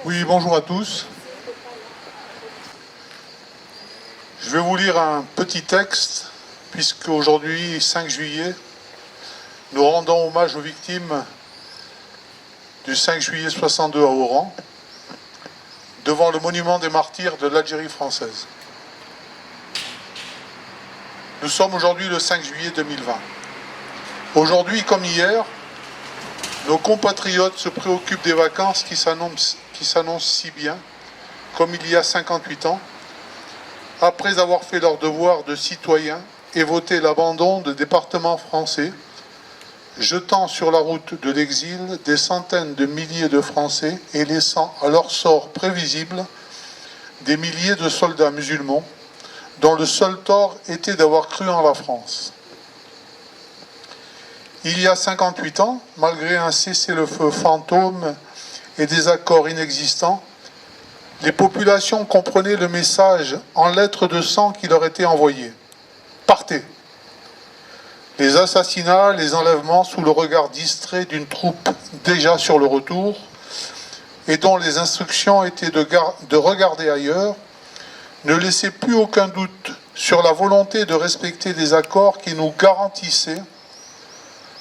Oui, bonjour à tous. Je vais vous lire un petit texte, puisque aujourd'hui, 5 juillet, nous rendons hommage aux victimes du 5 juillet 62 à Oran, devant le monument des martyrs de l'Algérie française. Nous sommes aujourd'hui le 5 juillet 2020. Aujourd'hui, comme hier, nos compatriotes se préoccupent des vacances qui s'annoncent si bien, comme il y a 58 ans, après avoir fait leur devoir de citoyens et voté l'abandon de départements français, jetant sur la route de l'exil des centaines de milliers de Français et laissant à leur sort prévisible des milliers de soldats musulmans dont le seul tort était d'avoir cru en la France. Il y a 58 ans, malgré un cessez-le-feu fantôme et des accords inexistants, les populations comprenaient le message en lettres de sang qui leur était envoyé. Partez. Les assassinats, les enlèvements sous le regard distrait d'une troupe déjà sur le retour et dont les instructions étaient de regarder ailleurs, ne laissaient plus aucun doute sur la volonté de respecter des accords qui nous garantissaient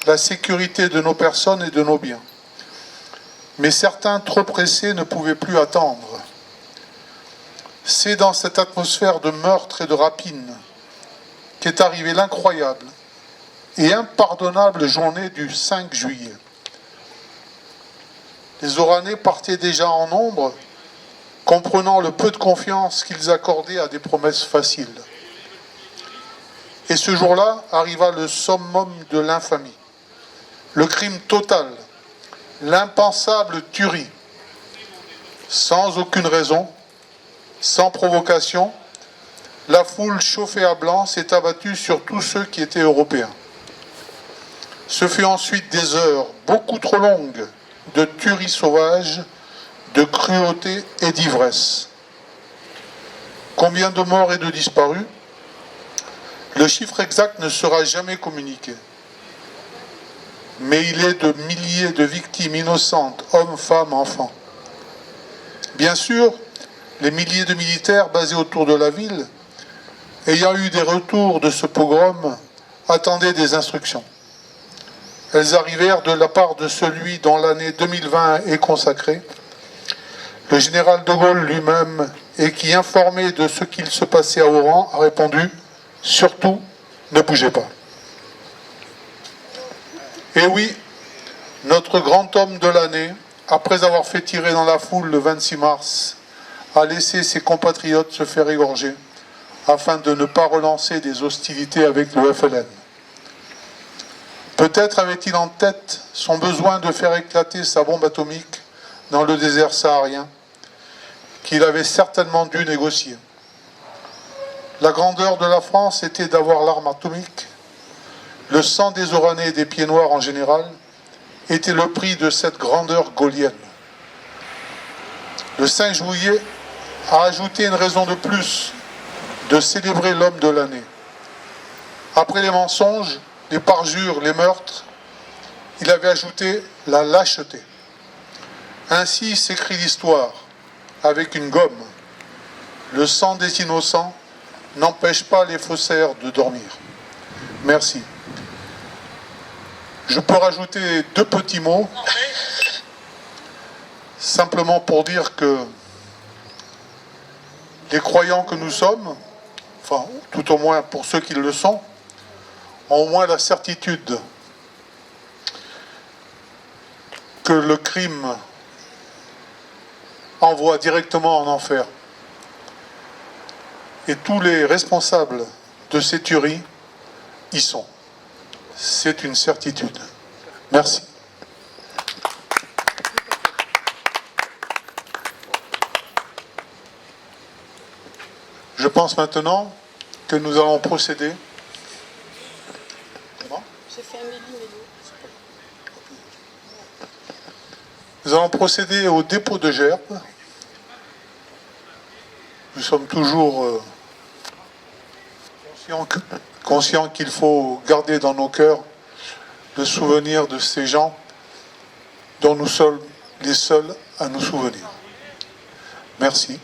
la sécurité de nos personnes et de nos biens. Mais certains, trop pressés, ne pouvaient plus attendre. C'est dans cette atmosphère de meurtre et de rapine qu'est arrivée l'incroyable et impardonnable journée du 5 juillet. Les Oranais partaient déjà en nombre, comprenant le peu de confiance qu'ils accordaient à des promesses faciles. Et ce jour-là arriva le summum de l'infamie, le crime total, l'impensable tuerie, sans aucune raison, sans provocation. La foule chauffée à blanc s'est abattue sur tous ceux qui étaient européens. Ce fut ensuite des heures beaucoup trop longues de tuerie sauvage, de cruauté et d'ivresse. Combien de morts et de disparus? Le chiffre exact ne sera jamais communiqué. Mais il est de milliers de victimes innocentes, hommes, femmes, enfants. Bien sûr, les milliers de militaires basés autour de la ville, ayant eu des retours de ce pogrom, attendaient des instructions. Elles arrivèrent de la part de celui dont l'année 2020 est consacrée, le général de Gaulle lui-même, et qui, informé de ce qu'il se passait à Oran, a répondu « Surtout, ne bougez pas ». Et oui, notre grand homme de l'année, après avoir fait tirer dans la foule le 26 mars, a laissé ses compatriotes se faire égorger afin de ne pas relancer des hostilités avec le FLN. Peut-être avait-il en tête son besoin de faire éclater sa bombe atomique dans le désert saharien, qu'il avait certainement dû négocier. La grandeur de la France était d'avoir l'arme atomique. Le sang des Oranais et des Pieds Noirs en général était le prix de cette grandeur gaullienne. Le 5 juillet a ajouté une raison de plus de célébrer l'homme de l'année. Après les mensonges, les parjures, les meurtres, il avait ajouté la lâcheté. Ainsi s'écrit l'histoire, avec une gomme. Le sang des innocents n'empêche pas les faussaires de dormir. Merci. Je peux rajouter 2 petits mots, simplement pour dire que les croyants que nous sommes, enfin, tout au moins pour ceux qui le sont, ont au moins la certitude que le crime envoie directement en enfer. Et tous les responsables de ces tueries y sont. C'est une certitude. Merci. Je pense maintenant que nous allons procéder. Nous allons procéder au dépôt de gerbes. Nous sommes toujours conscients qu'il faut garder dans nos cœurs le souvenir de ces gens dont nous sommes les seuls à nous souvenir. Merci.